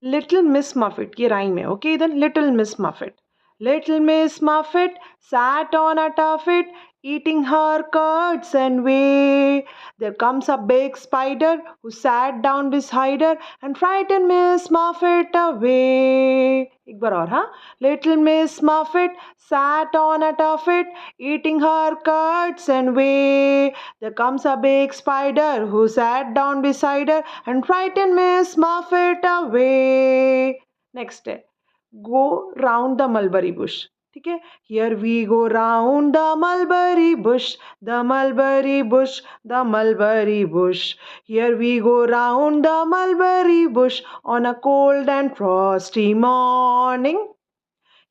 Little Miss Muffet, ये rhyme है. Okay, then little Miss Muffet. Little Miss Muffet sat on a tuffet, eating her curds and whey. There comes a big spider who sat down beside her and frightened Miss Muffet away. एक बार और, हाँ. Little Miss Muffet sat on a tuffet, eating her curds and whey. There comes a big spider who sat down beside her and frightened Miss Muffet away. Next है. Go round the mulberry bush. ठीक है. Here we go round the mulberry bush, the mulberry bush, the mulberry bush. Here we go round the mulberry bush on a cold and frosty morning.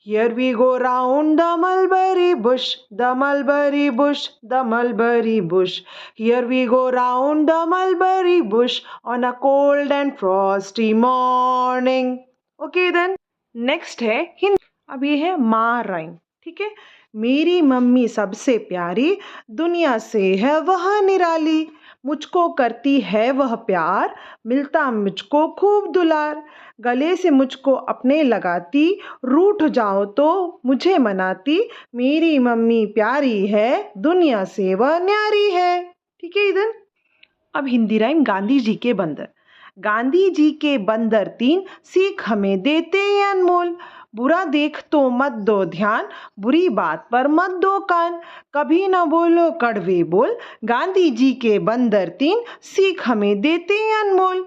Here we go round the mulberry bush, the mulberry bush, the mulberry bush. Here we go round the mulberry bush on a cold and frosty morning. Okay then. Next है हिंदी. अब ये है माँ rhyme. ठीक है. मेरी mummy सबसे प्यारी, दुनिया से है वह निराली. मुझको करती है वह प्यार, मिलता मुझको खूब दुलार. गले से मुझको अपने लगाती, रूठ जाओ तो मुझे मनाती. मेरी मम्मी प्यारी है, दुनिया से वह न्यारी है. ठीक है इधर. अब हिंदी राइम गांधी जी के बंदर. गांधी जी के बंदर 3 सीख हमें देते अनमोल. बुरा देख तो मत दो ध्यान, बुरी बात पर मत दो कान. कभी न बोलो कड़वे बोल, गांधी जी के बंदर 3 सीख हमें देते अनमोल.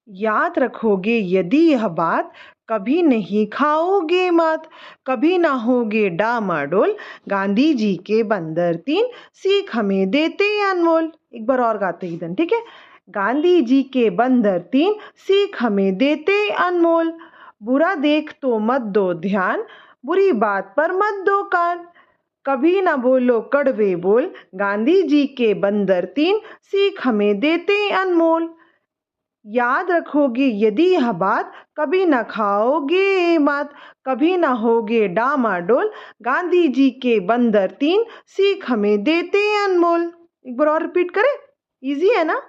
याद रखोगे यदि यह बात, कभी नहीं खाओगे मात. कभी ना होगे डामाडोल, गांधी जी के बंदर 3 सीख हमें देते अनमोल. एक बार और गाते ही दिन. ठीक है. गांधी जी के बंदर 3 सीख हमें देते अनमोल. बुरा देख तो मत दो ध्यान, बुरी बात पर मत दो कान. कभी ना बोलो कड़वे बोल, गांधी जी के बंदर 3 सीख हमें देते अनमोल. याद रखोगे यदि यह बात, कभी ना खाओगे मात. कभी ना होगे डामाडोल, गांधी जी के बंदर 3 सीख हमें देते अनमोल. एक बार और रिपीट करें. इजी है ना.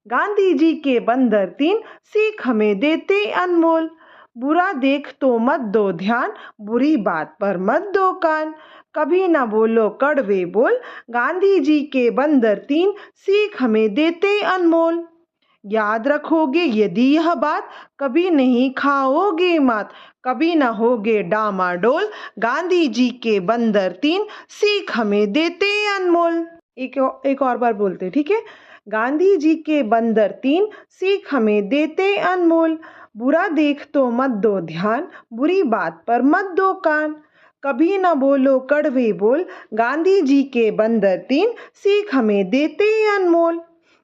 गांधी जी के बंदर 3 सीख हमें देते अनमोल. बुरा देख तो मत दो ध्यान, बुरी बात पर मत दो कान. कभी ना बोलो कड़वे बोल, गांधी जी के बंदर 3 सीख हमें देते अनमोल. याद रखोगे यदि यह बात, कभी नहीं खाओगे मात. कभी ना होगे डामाडोल, गांधी जी के बंदर 3 सीख हमें देते अनमोल. एक और बार बोलते. ठीक है. गांधी जी के बंदर 3 सीख हमें देते अनमोल. बुरा देख तो मत दो ध्यान, बुरी बात पर मत दो कान. कभी ना बोलो कड़वे बोल, गांधी जी के बंदर 3 सीख हमें देते अनमोल.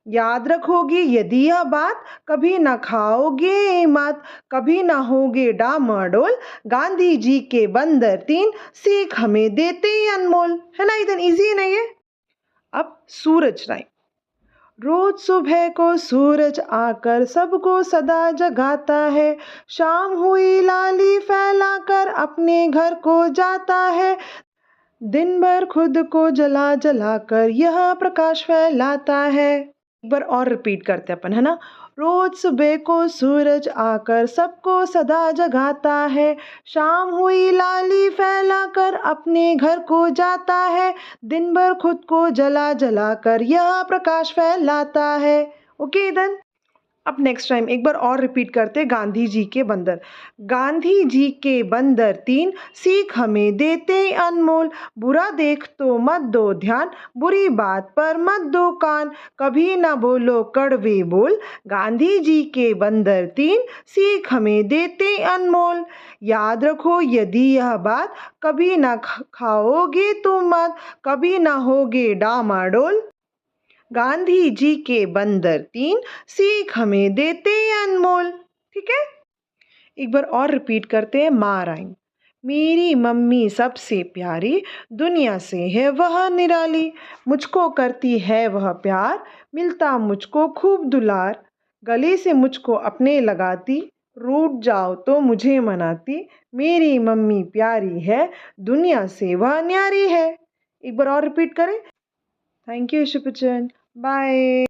याद रखोगे यदि यह बात, कभी ना खाओगे मात. कभी ना होगे डामाडोल, गांधी जी के बंदर 3 सीख हमें देते अनमोल. है ना इधर. इजी है ना ये. अब सूरज राइम. रोज सुबह को सूरज आकर सबको सदा जगाता है. शाम हुई लाली फैलाकर अपने घर को जाता है. दिन भर खुद को जला जला कर यह प्रकाश फैलाता है. एक बार और रिपीट करते अपन. है ना. रोज सुबह को सूरज आकर सबको सदा जगाता है. शाम हुई लाली फैलाकर अपने घर को जाता है. दिन भर खुद को जला जला कर यह प्रकाश फैलाता है. Okay then. अब नेक्स्ट टाइम एक बार और रिपीट करते. गांधी जी के बंदर. गांधी जी के बंदर 3 सीख हमें देते अनमोल. बुरा देख तो मत दो ध्यान, बुरी बात पर मत दो कान. कभी ना बोलो कड़वे बोल, गांधी जी के बंदर 3 सीख हमें देते अनमोल. याद रखो यदि यह बात, कभी ना खाओगे तुम मत. कभी ना होगे डामाडोल, गांधी जी के बंदर 3 सीख हमें देते अनमोल. ठीक है. एक बार और रिपीट करते हैं. माँ राइम. मेरी मम्मी सबसे प्यारी, दुनिया से है वह निराली. मुझको करती है वह प्यार, मिलता मुझको खूब दुलार. गले से मुझको अपने लगाती, रूठ जाओ तो मुझे मनाती. मेरी मम्मी प्यारी है, दुनिया से वह न्यारी है. एक बार और रिपीट करें. Thank you Shivchand. बाय.